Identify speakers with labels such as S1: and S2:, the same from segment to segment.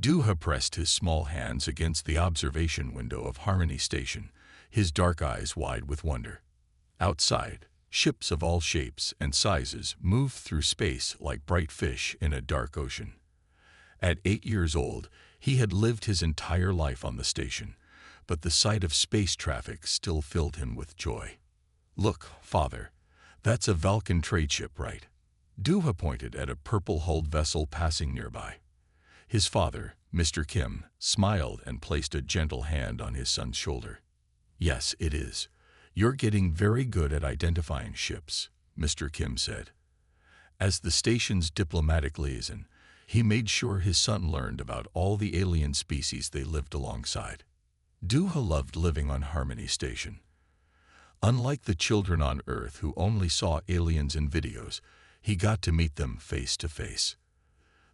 S1: Duha pressed his small hands against the observation window of Harmony Station, his dark eyes wide with wonder. Outside, ships of all shapes and sizes moved through space like bright fish in a dark ocean. At 8 years old, he had lived his entire life on the station, but the sight of space traffic still filled him with joy. "Look, Father, that's a Vulcan trade ship, right?" Duha pointed at a purple-hulled vessel passing nearby. His father, Mr. Kim, smiled and placed a gentle hand on his son's shoulder. "Yes, it is. You're getting very good at identifying ships," Mr. Kim said. As the station's diplomatic liaison, he made sure his son learned about all the alien species they lived alongside. Duha loved living on Harmony Station. Unlike the children on Earth who only saw aliens in videos, he got to meet them face to face.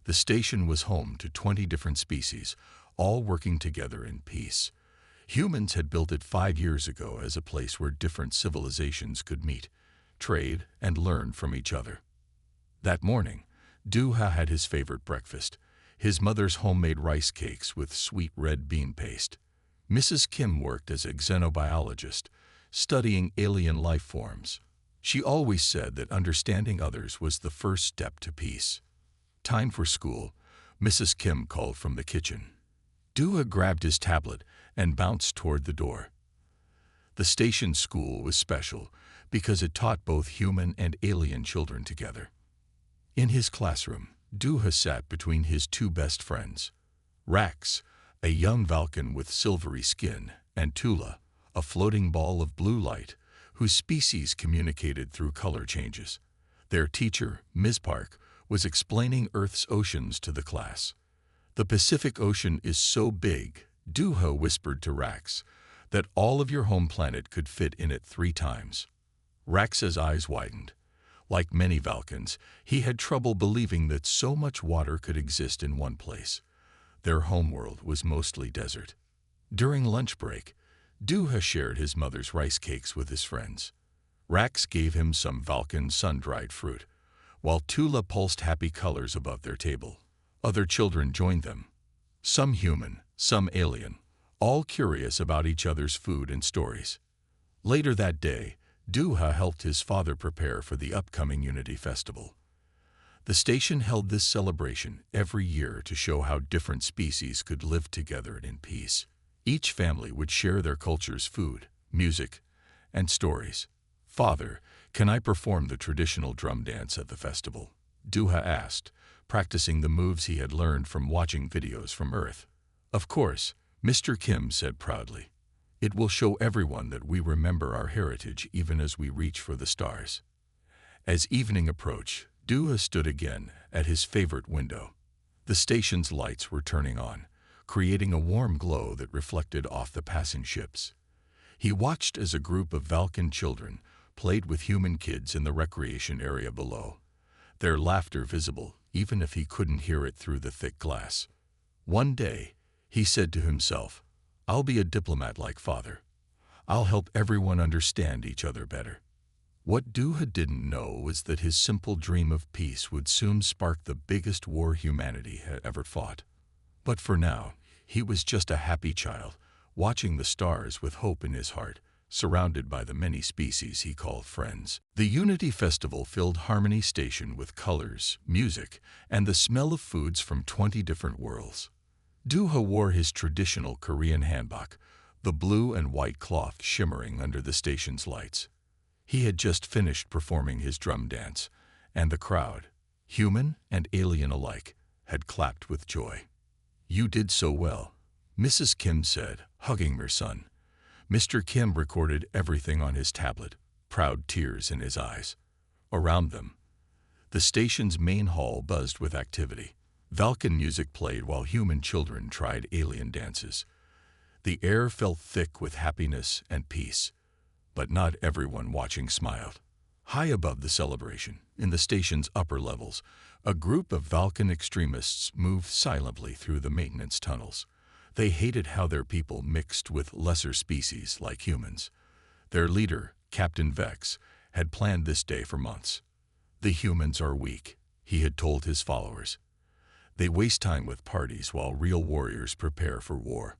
S1: The station was home to 20 different species, all working together in peace. Humans had built it 5 years ago as a place where different civilizations could meet, trade, and learn from each other. That morning, Duha had his favorite breakfast, his mother's homemade rice cakes with sweet red bean paste. Mrs. Kim worked as a xenobiologist, studying alien life forms. She always said that understanding others was the first step to peace. "Time for school," Mrs. Kim called from the kitchen. Duha grabbed his tablet and bounced toward the door. The station school was special because it taught both human and alien children together. In his classroom, Duha sat between his two best friends, Rax, a young Vulcan with silvery skin, and Tula, a floating ball of blue light, whose species communicated through color changes. Their teacher, Ms. Park, was explaining Earth's oceans to the class. "The Pacific Ocean is so big," Duha whispered to Rax, "that all of your home planet could fit in it 3 times. Rax's eyes widened. Like many Vulcans, he had trouble believing that so much water could exist in one place. Their homeworld was mostly desert. During lunch break, Duha shared his mother's rice cakes with his friends. Rax gave him some Vulcan sun-dried fruit, while Tula pulsed happy colors above their table. Other children joined them, some human, some alien, all curious about each other's food and stories. Later that day, Duha helped his father prepare for the upcoming Unity Festival. The station held this celebration every year to show how different species could live together in peace. Each family would share their culture's food, music, and stories. "Father, can I perform the traditional drum dance at the festival?" Duha asked, practicing the moves he had learned from watching videos from Earth. "Of course," Mr. Kim said proudly. "It will show everyone that we remember our heritage even as we reach for the stars." As evening approached, Duha stood again at his favorite window. The station's lights were turning on, creating a warm glow that reflected off the passing ships. He watched as a group of Vulcan children played with human kids in the recreation area below, their laughter visible even if he couldn't hear it through the thick glass. One day, he said to himself, "I'll be a diplomat like Father. I'll help everyone understand each other better." What Duha didn't know was that his simple dream of peace would soon spark the biggest war humanity had ever fought. But for now, he was just a happy child, watching the stars with hope in his heart, surrounded by the many species he called friends. The Unity Festival filled Harmony Station with colors, music, and the smell of foods from 20 different worlds. Duha wore his traditional Korean hanbok, the blue and white cloth shimmering under the station's lights. He had just finished performing his drum dance, and the crowd, human and alien alike, had clapped with joy. "You did so well," Mrs. Kim said, hugging her son. Mr. Kim recorded everything on his tablet, proud tears in his eyes. Around them, the station's main hall buzzed with activity. Vulcan music played while human children tried alien dances. The air felt thick with happiness and peace, but not everyone watching smiled. High above the celebration, in the station's upper levels, a group of Vulcan extremists moved silently through the maintenance tunnels. They hated how their people mixed with lesser species like humans. Their leader, Captain Vex, had planned this day for months. "The humans are weak," he had told his followers. They waste time with parties while real warriors prepare for war.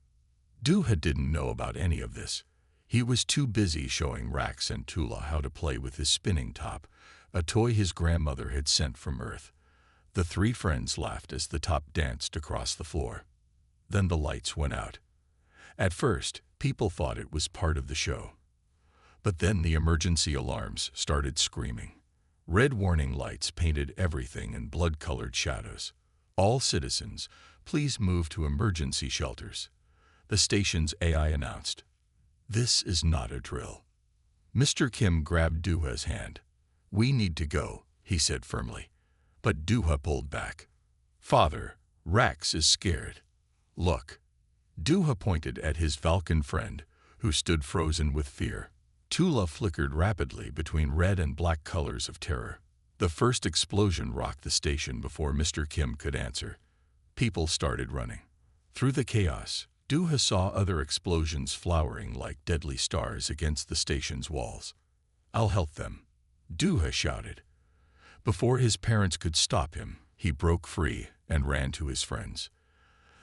S1: Duha didn't know about any of this. He was too busy showing Rax and Tula how to play with his spinning top, a toy his grandmother had sent from Earth. The three friends laughed as the top danced across the floor. Then the lights went out. At first, people thought it was part of the show. But then the emergency alarms started screaming. Red warning lights painted everything in blood-colored shadows. All citizens, please move to emergency shelters. The station's AI announced. This is not a drill. Mr. Kim grabbed Duha's hand. We need to go, he said firmly. But Duha pulled back. Father, Rax is scared. Look. Duha pointed at his Valkan friend, who stood frozen with fear. Tula flickered rapidly between red and black colors of terror. The first explosion rocked the station before Mr. Kim could answer. People started running. Through the chaos, Duha saw other explosions flowering like deadly stars against the station's walls. I'll help them, Duha shouted. Before his parents could stop him, he broke free and ran to his friends.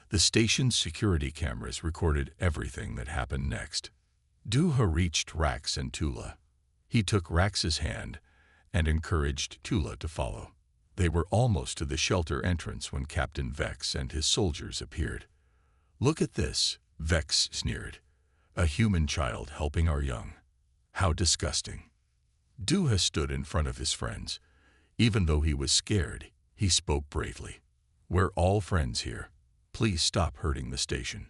S1: The station's security cameras recorded everything that happened next. Duha reached Rax and Tula. He took Rax's hand and encouraged Tula to follow. They were almost to the shelter entrance when Captain Vex and his soldiers appeared. Look at this, Vex sneered. A human child helping our young. How disgusting. Duha stood in front of his friends. Even though he was scared, he spoke bravely. We're all friends here. Please stop hurting the station.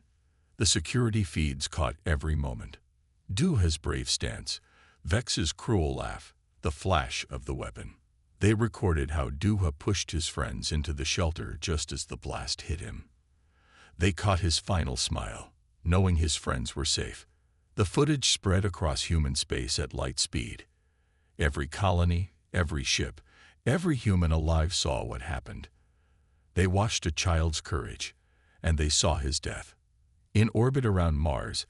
S1: The security feeds caught every moment. Duha's brave stance, Vex's cruel laugh, the flash of the weapon. They recorded how Duha pushed his friends into the shelter just as the blast hit him. They caught his final smile, knowing his friends were safe. The footage spread across human space at light speed. Every colony, every ship, every human alive saw what happened. They watched a child's courage, and they saw his death. In orbit around Mars,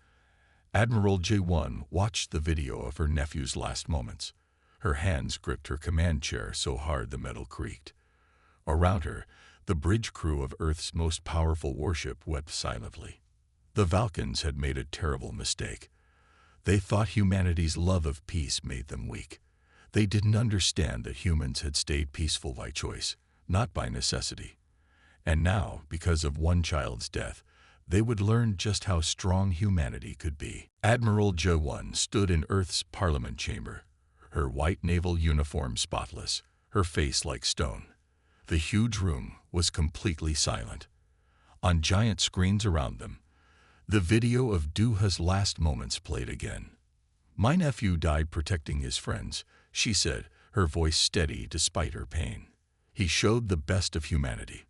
S1: Admiral J1 watched the video of her nephew's last moments. Her hands gripped her command chair so hard the metal creaked. Around her, the bridge crew of Earth's most powerful warship wept silently. The Valkans had made a terrible mistake. They thought humanity's love of peace made them weak. They didn't understand that humans had stayed peaceful by choice, not by necessity. And now, because of one child's death, they would learn just how strong humanity could be. Admiral J1 stood in Earth's Parliament chamber, her white naval uniform spotless, her face like stone. The huge room was completely silent. On giant screens around them, the video of Duha's last moments played again. My nephew died protecting his friends, she said, her voice steady despite her pain. He showed the best of humanity.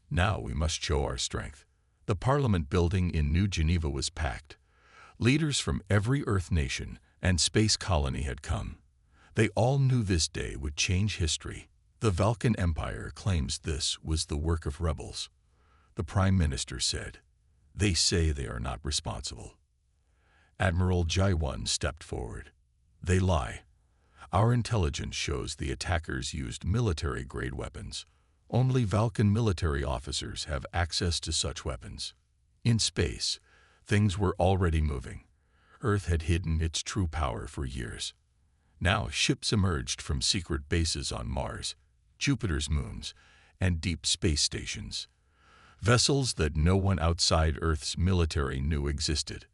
S1: Now we must show our strength. The Parliament building in New Geneva was packed. Leaders from every Earth nation and space colony had come. They all knew this day would change history. The Valkan Empire claims this was the work of rebels. The Prime Minister said, "They say they are not responsible." Admiral J1 stepped forward. "They lie. Our intelligence shows the attackers used military-grade weapons. Only Valkan military officers have access to such weapons. In space, things were already moving. Earth had hidden its true power for years. Now ships emerged from secret bases on Mars, Jupiter's moons, and deep space stations. Vessels that no one outside Earth's military knew existed.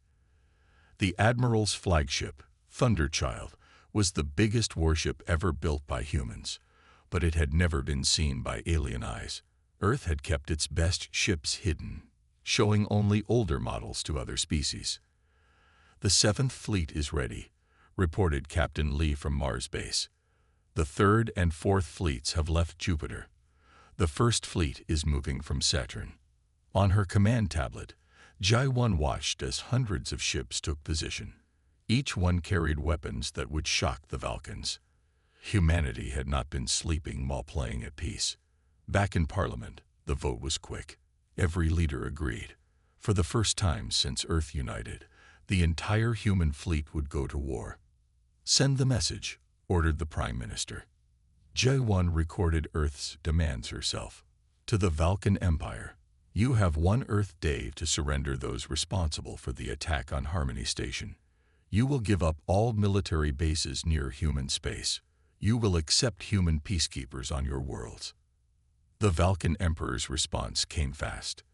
S1: The Admiral's flagship, Thunderchild, was the biggest warship ever built by humans, but it had never been seen by alien eyes. Earth had kept its best ships hidden, showing only older models to other species. "The 7th Fleet is ready," reported Captain Lee from Mars base. "The 3rd and 4th Fleets have left Jupiter. The 1st Fleet is moving from Saturn." On her command tablet, J1 watched as hundreds of ships took position. Each one carried weapons that would shock the Valkans. Humanity had not been sleeping while playing at peace. Back in Parliament, the vote was quick. Every leader agreed. For the first time since Earth united, the entire human fleet would go to war. "Send the message," ordered the Prime Minister. J1 recorded Earth's demands herself. To the Vulcan Empire, you have one Earth day to surrender those responsible for the attack on Harmony Station. You will give up all military bases near human space. You will accept human peacekeepers on your worlds. The Vulcan Emperor's response came fast.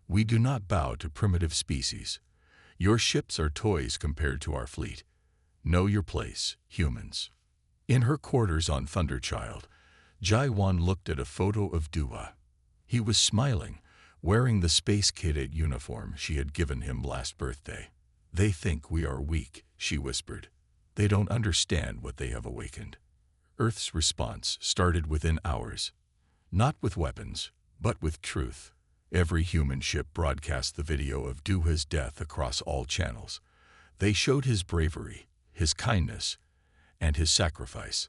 S1: We do not bow to primitive species. Your ships are toys compared to our fleet. Know your place, humans. In her quarters on Thunderchild, Jaiwan looked at a photo of Dua. He was smiling, wearing the space cadet uniform she had given him last birthday. They think we are weak, she whispered. They don't understand what they have awakened. Earth's response started within hours. Not with weapons, but with truth. Every human ship broadcast the video of Dua's death across all channels. They showed his bravery, his kindness, and his sacrifice.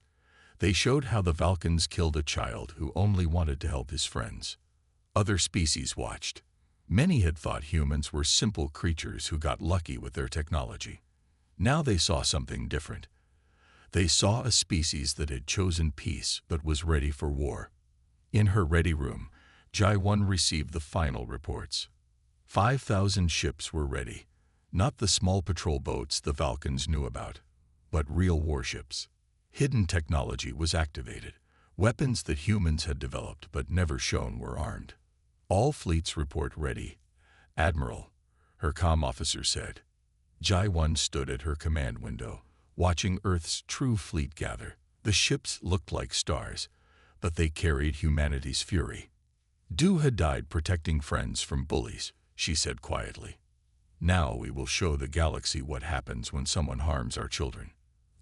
S1: They showed how the Vulcans killed a child who only wanted to help his friends. Other species watched. Many had thought humans were simple creatures who got lucky with their technology. Now they saw something different. They saw a species that had chosen peace but was ready for war. In her ready room, Jaiwan received the final reports. 5,000 ships were ready. Not the small patrol boats the Vulcans knew about, but real warships. Hidden technology was activated. Weapons that humans had developed but never shown were armed. All fleets report ready. Admiral, her comm officer said. Jaiwan stood at her command window, watching Earth's true fleet gather. The ships looked like stars, but they carried humanity's fury. Du had died protecting friends from bullies, she said quietly. Now we will show the galaxy what happens when someone harms our children.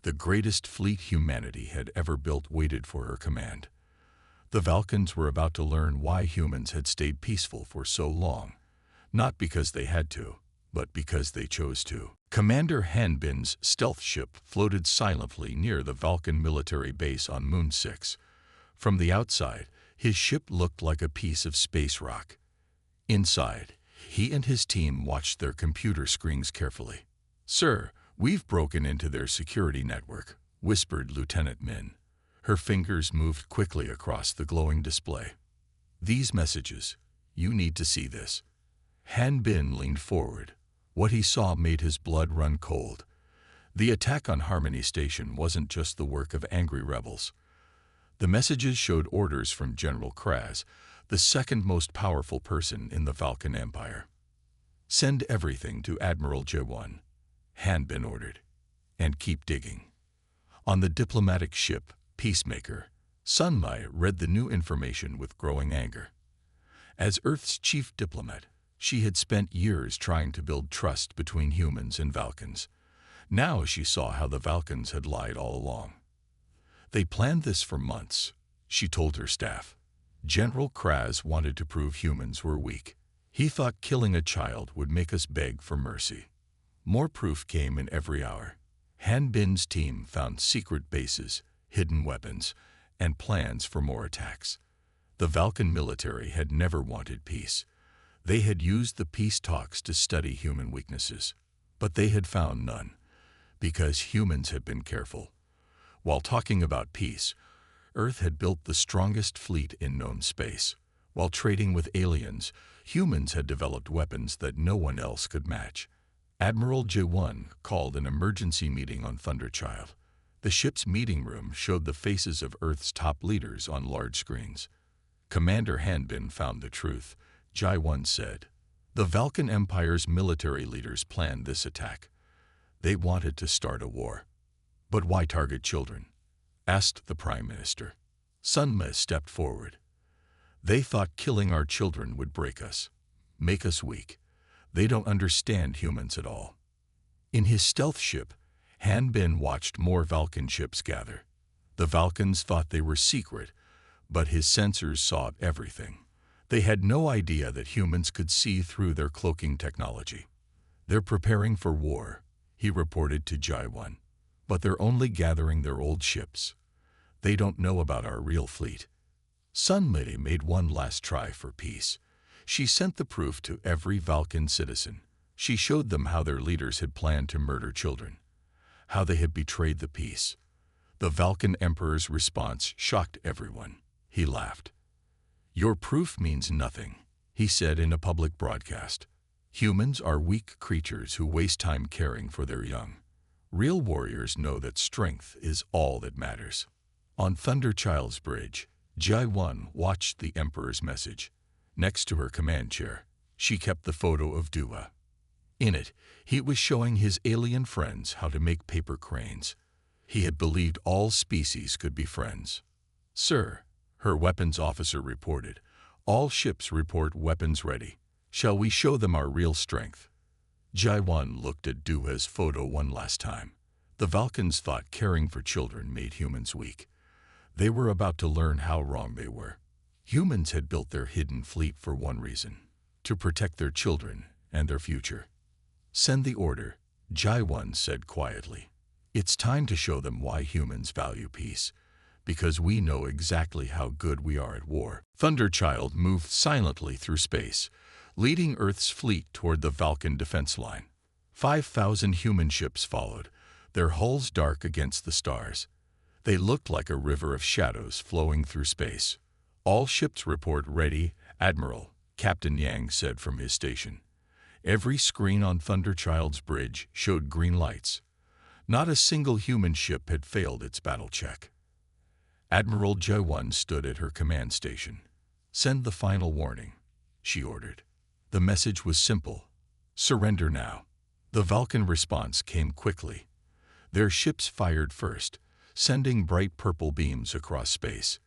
S1: The greatest fleet humanity had ever built waited for her command. The Vulcans were about to learn why humans had stayed peaceful for so long, not because they had to, but because they chose to. Commander Hanbin's stealth ship floated silently near the Vulcan military base on Moon 6. From the outside, his ship looked like a piece of space rock. Inside, he and his team watched their computer screens carefully. "Sir, we've broken into their security network," whispered Lieutenant Min. Her fingers moved quickly across the glowing display. "These messages, you need to see this." Han Bin leaned forward. What he saw made his blood run cold. The attack on Harmony Station wasn't just the work of angry rebels. The messages showed orders from General Kraz, the second most powerful person in the Vulcan Empire. "Send everything to Admiral Jaiwan," Han Bin ordered, "and keep digging." On the diplomatic ship, Peacemaker, Sun Mai read the new information with growing anger. As Earth's chief diplomat, she had spent years trying to build trust between humans and Vulcans. Now she saw how the Vulcans had lied all along. They planned this for months, she told her staff. General Kraz wanted to prove humans were weak. He thought killing a child would make us beg for mercy. More proof came in every hour. Han Bin's team found secret bases, hidden weapons, and plans for more attacks. The Vulcan military had never wanted peace. They had used the peace talks to study human weaknesses, but they had found none, because humans had been careful. While talking about peace, Earth had built the strongest fleet in known space. While trading with aliens, humans had developed weapons that no one else could match. Admiral Jaiwan called an emergency meeting on Thunderchild. The ship's meeting room showed the faces of Earth's top leaders on large screens. Commander Hanbin found the truth. Jaiwan said, "The Vulcan Empire's military leaders planned this attack. They wanted to start a war." "But why target children?" asked the Prime Minister. Sun Ma stepped forward. "They thought killing our children would break us, make us weak. They don't understand humans at all." In his stealth ship, Han Bin watched more Vulcan ships gather. The Vulcans thought they were secret, but his sensors saw everything. They had no idea that humans could see through their cloaking technology. "They're preparing for war," he reported to Jaiwan. "But they're only gathering their old ships. They don't know about our real fleet." Sun Ma made one last try for peace. She sent the proof to every Vulcan citizen. She showed them how their leaders had planned to murder children, how they had betrayed the peace. The Vulcan Emperor's response shocked everyone. He laughed. "Your proof means nothing," he said in a public broadcast. "Humans are weak creatures who waste time caring for their young. Real warriors know that strength is all that matters." On Thunderchild's bridge, Jai-1 watched the Emperor's message. Next to her command chair, she kept the photo of Dua. In it, he was showing his alien friends how to make paper cranes. He had believed all species could be friends. "Sir," her weapons officer reported, "all ships report weapons ready. Shall we show them our real strength?" Jai-1 looked at Dua's photo one last time. The Vulcans thought caring for children made humans weak. They were about to learn how wrong they were. Humans had built their hidden fleet for one reason: to protect their children and their future. "Send the order," Jai-1 said quietly. "It's time to show them why humans value peace, because we know exactly how good we are at war." Thunderchild moved silently through space, leading Earth's fleet toward the Vulcan defense line. 5,000 human ships followed, their hulls dark against the stars. They looked like a river of shadows flowing through space. "All ships report ready, Admiral," Captain Yang said from his station. Every screen on Thunderchild's bridge showed green lights. Not a single human ship had failed its battle check. Admiral Jai-1 stood at her command station. "Send the final warning," she ordered. The message was simple: surrender now. The Vulcan response came quickly. Their ships fired first, sending bright purple beams across space.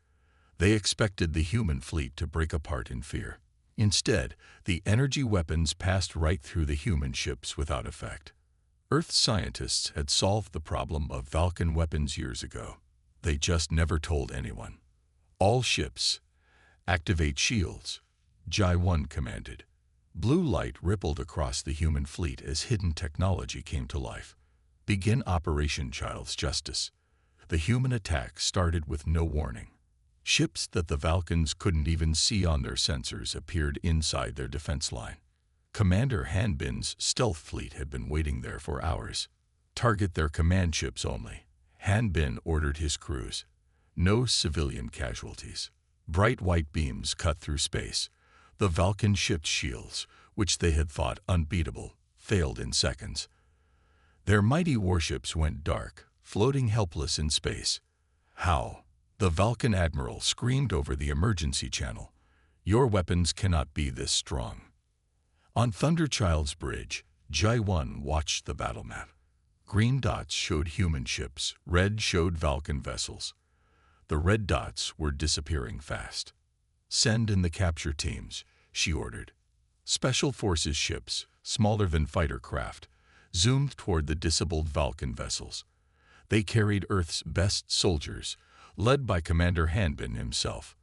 S1: They expected the human fleet to break apart in fear. Instead, the energy weapons passed right through the human ships without effect. Earth scientists had solved the problem of Vulcan weapons years ago. They just never told anyone. "All ships, activate shields," Jai-1 commanded. Blue light rippled across the human fleet as hidden technology came to life. "Begin Operation Child's Justice." The human attack started with no warning. Ships that the Vulcans couldn't even see on their sensors appeared inside their defense line. Commander Hanbin's stealth fleet had been waiting there for hours. "Target their command ships only," Hanbin ordered his crews. "No civilian casualties." Bright white beams cut through space. The Vulcan ships' shields, which they had thought unbeatable, failed in seconds. Their mighty warships went dark, floating helpless in space. "How?" The Vulcan admiral screamed over the emergency channel. "Your weapons cannot be this strong." On Thunderchild's bridge, Jai-1 watched the battle map. Green dots showed human ships, red showed Vulcan vessels. The red dots were disappearing fast. "Send in the capture teams," she ordered. Special Forces ships, smaller than fighter craft, zoomed toward the disabled Vulcan vessels. They carried Earth's best soldiers, led by Commander Hanbin himself.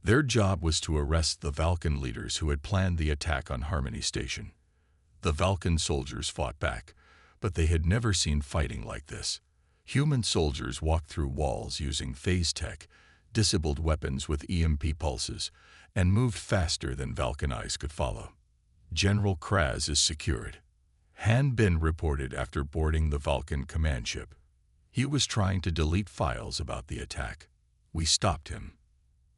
S1: Their job was to arrest the Vulcan leaders who had planned the attack on Harmony Station. The Vulcan soldiers fought back, but they had never seen fighting like this. Human soldiers walked through walls using phase tech, disabled weapons with EMP pulses, and moved faster than Vulcan eyes could follow. "General Kraz is secured," Hanbin reported after boarding the Vulcan command ship. "He was trying to delete files about the attack. We stopped him."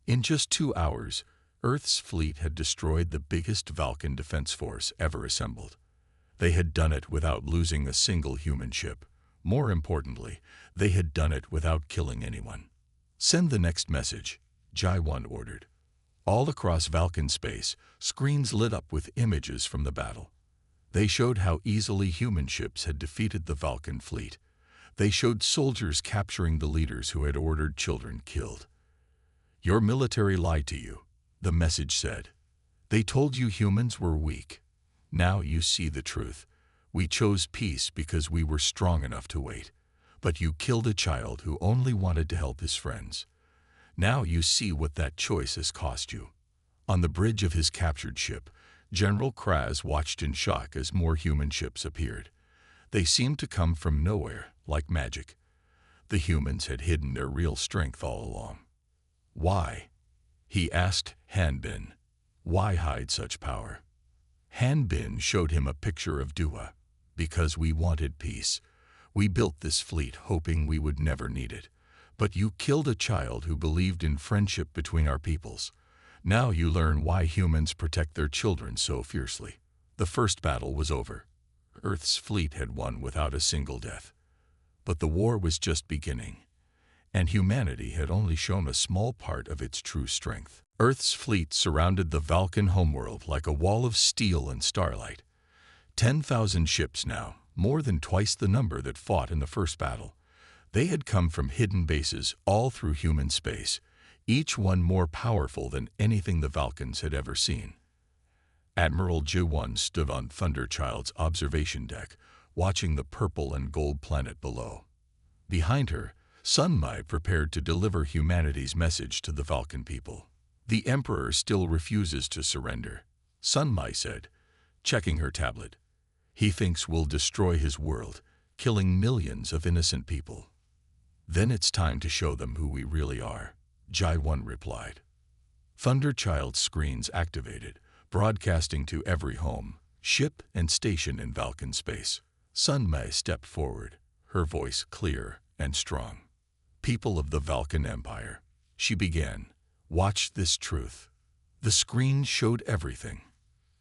S1: In just 2 hours, Earth's fleet had destroyed the biggest Vulcan defense force ever assembled. They had done it without losing a single human ship. More importantly, they had done it without killing anyone. "Send the next message," Jai-1 ordered. All across Vulcan space, screens lit up with images from the battle. They showed how easily human ships had defeated the Vulcan fleet. They showed soldiers capturing the leaders who had ordered children killed. "Your military lied to you," the message said. "They told you humans were weak. Now you see the truth. We chose peace because we were strong enough to wait. But you killed a child who only wanted to help his friends. Now you see what that choice has cost you." On the bridge of his captured ship, General Kraz watched in shock as more human ships appeared. They seemed to come from nowhere, like magic. The humans had hidden their real strength all along. "Why?" he asked Hanbin. "Why hide such power?" Hanbin showed him a picture of Dua. "Because we wanted peace. We built this fleet hoping we would never need it. But you killed a child who believed in friendship between our peoples. Now you learn why humans protect their children so fiercely. The first battle was over. Earth's fleet had won without a single death. But the war was just beginning, and humanity had only shown a small part of its true strength. Earth's fleet surrounded the Vulcan homeworld like a wall of steel and starlight. 10,000 ships now, more than twice the number that fought in the first battle. They had come from hidden bases all through human space, each one more powerful than anything the Vulcans had ever seen. Admiral Ji-1 stood on Thunderchild's observation deck, watching the purple and gold planet below. Behind her, Sun Mai prepared to deliver humanity's message to the Vulcan people. The Emperor still refuses to surrender, Sun Mai said, checking her tablet. He thinks we'll destroy his world, killing millions of innocent people. Then it's time to show them who we really are, Ji-1 replied. Thunderchild's screens activated, broadcasting to every home, ship, and station in Vulcan space. Sun Mai stepped forward, her voice clear and strong. People of the Vulcan Empire, she began, watch this truth. The screen showed everything.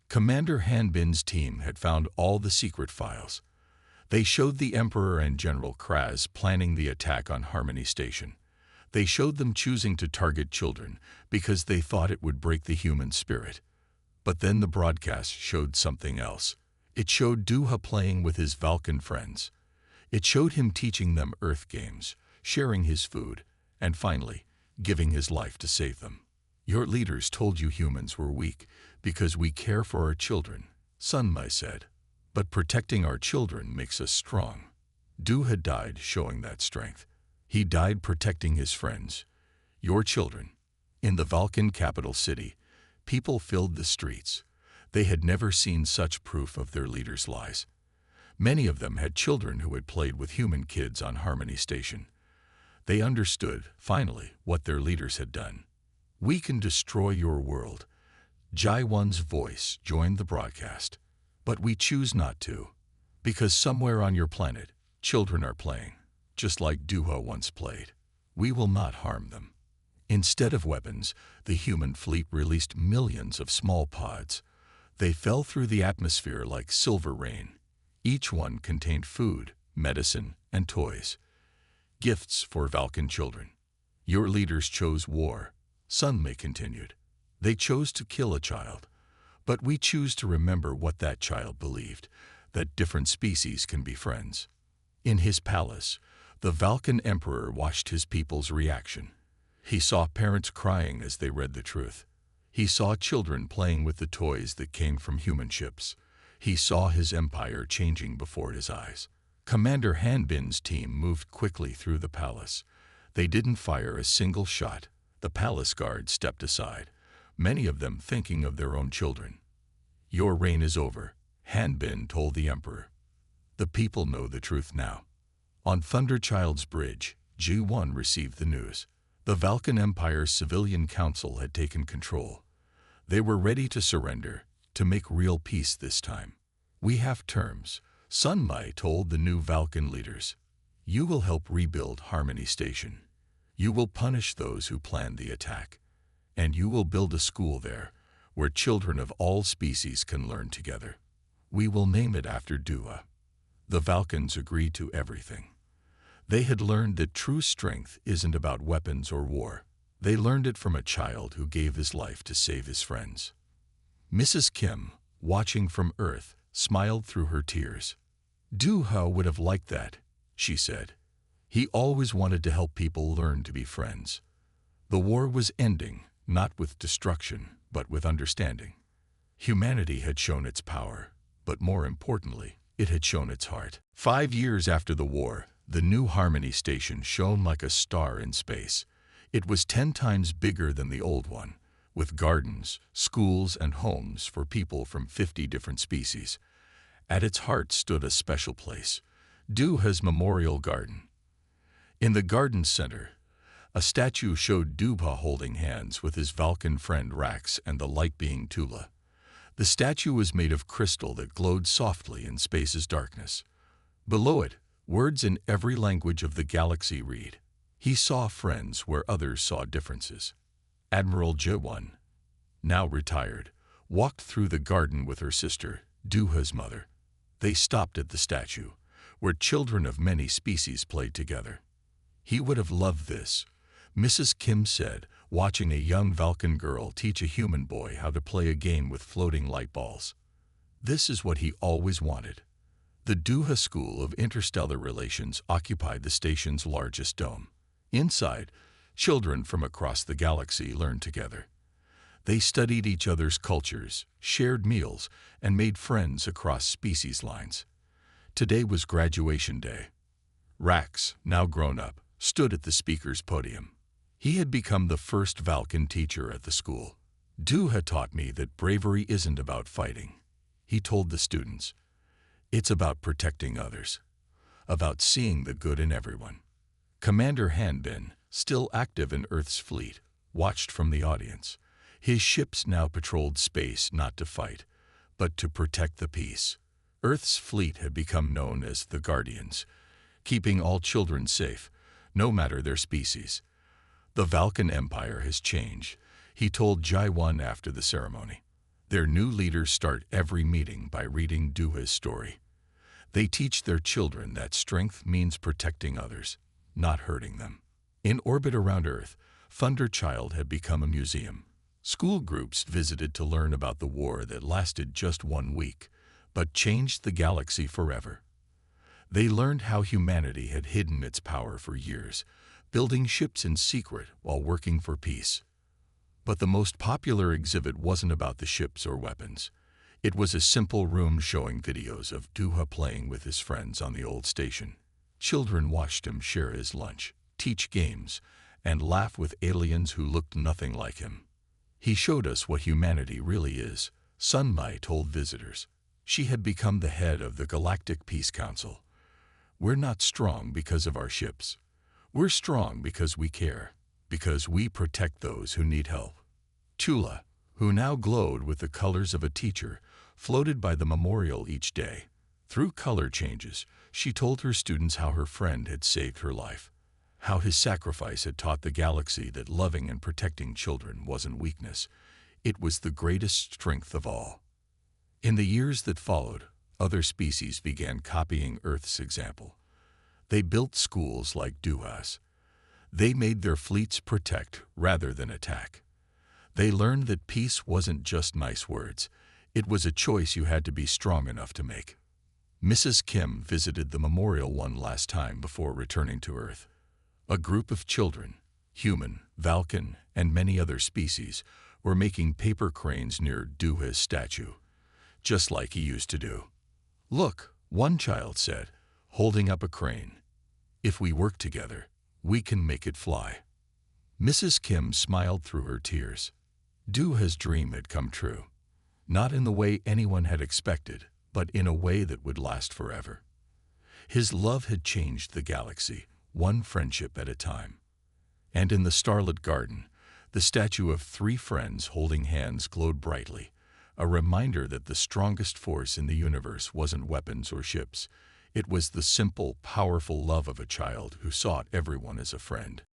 S1: Commander Hanbin's team had found all the secret files. They showed the Emperor and General Kraz planning the attack on Harmony Station. They showed them choosing to target children because they thought it would break the human spirit. But then the broadcast showed something else. It showed Duha playing with his Vulcan friends. It showed him teaching them Earth games, sharing his food, and finally, giving his life to save them. Your leaders told you humans were weak because we care for our children, Sun Mai said. But protecting our children makes us strong. Duha died showing that strength. He died protecting his friends, your children. In the Vulcan capital city, people filled the streets. They had never seen such proof of their leaders' lies. Many of them had children who had played with human kids on Harmony Station. They understood, finally, what their leaders had done. We can destroy your world. Ji-1's voice joined the broadcast. But we choose not to, because somewhere on your planet, children are playing, just like Duha once played. We will not harm them. Instead of weapons, the human fleet released millions of small pods. They fell through the atmosphere like silver rain. Each one contained food, medicine, and toys. Gifts for Vulcan children. Your leaders chose war, Sun Mai continued. They chose to kill a child. But we choose to remember what that child believed, that different species can be friends. In his palace, the Vulcan Emperor watched his people's reaction. He saw parents crying as they read the truth. He saw children playing with the toys that came from human ships. He saw his empire changing before his eyes. Commander Hanbin's team moved quickly through the palace. They didn't fire a single shot. The palace guards stepped aside, many of them thinking of their own children. Your reign is over, Hanbin told the Emperor. The people know the truth now. On Thunderchild's bridge, Ji-1 received the news. The Vulcan Empire's civilian council had taken control. They were ready to surrender, to make real peace this time. We have terms, Sun Mai told the new Vulcan leaders. You will help rebuild Harmony Station. You will punish those who planned the attack. And you will build a school there, where children of all species can learn together. We will name it after Duha. The Vulcans agreed to everything. They had learned that true strength isn't about weapons or war. They learned it from a child who gave his life to save his friends. Mrs. Kim, watching from Earth, smiled through her tears. Duha would have liked that, she said. He always wanted to help people learn to be friends. The war was ending, not with destruction, but with understanding. Humanity had shown its power, but more importantly, it had shown its heart. 5 years after the war, the new Harmony Station shone like a star in space. It was 10 times bigger than the old one, with gardens, schools, and homes for people from 50 different species. At its heart stood a special place, Duha's Memorial Garden. In the garden center, a statue showed Duha holding hands with his Vulcan friend Rax and the light being Tula. The statue was made of crystal that glowed softly in space's darkness. Below it, words in every language of the galaxy read, "He saw friends where others saw differences." Admiral Ji-1, now retired, walked through the garden with her sister, Duha's mother. They stopped at the statue, where children of many species played together. "He would have loved this," Mrs. Kim said, watching a young Vulcan girl teach a human boy how to play a game with floating light balls. This is what he always wanted. The Duha School of Interstellar Relations occupied the station's largest dome. Inside, children from across the galaxy learned together. They studied each other's cultures, shared meals, and made friends across species lines. Today was graduation day. Rax, now grown up, stood at the speaker's podium. He had become the first Vulcan teacher at the school. "Duha taught me that bravery isn't about fighting," he told the students. "It's about protecting others, about seeing the good in everyone." Commander Hanbin, still active in Earth's fleet, watched from the audience. His ships now patrolled space not to fight, but to protect the peace. Earth's fleet had become known as the Guardians, keeping all children safe, no matter their species. "The Vulcan Empire has changed," he told Jai-1 after the ceremony. Their new leaders start every meeting by reading Duha's story. They teach their children that strength means protecting others, not hurting them. In orbit around Earth, Thunderchild had become a museum. School groups visited to learn about the war that lasted just 1 week, but changed the galaxy forever. They learned how humanity had hidden its power for years, building ships in secret while working for peace. But the most popular exhibit wasn't about the ships or weapons. It was a simple room showing videos of Duha playing with his friends on the old station. Children watched him share his lunch, teach games, and laugh with aliens who looked nothing like him. "He showed us what humanity really is," Sun Mai told visitors. She had become the head of the Galactic Peace Council. "We're not strong because of our ships. We're strong because we care, because we protect those who need help." Chula, who now glowed with the colors of a teacher, floated by the memorial each day. Through color changes, she told her students how her friend had saved her life, how his sacrifice had taught the galaxy that loving and protecting children wasn't weakness. It was the greatest strength of all. In the years that followed, other species began copying Earth's example. They built schools like Duha's. They made their fleets protect rather than attack. They learned that peace wasn't just nice words. It was a choice you had to be strong enough to make. Mrs. Kim visited the memorial one last time before returning to Earth. A group of children, human, Vulcan, and many other species, were making paper cranes near Duha's statue, just like he used to do. "Look," one child said, holding up a crane. "If we work together, we can make it fly." Mrs. Kim smiled through her tears. Duha's dream had come true, not in the way anyone had expected, but in a way that would last forever. His love had changed the galaxy, one friendship at a time. And in the starlit garden, the statue of 3 friends holding hands glowed brightly, a reminder that the strongest force in the universe wasn't weapons or ships. It was the simple, powerful love of a child who saw everyone as a friend.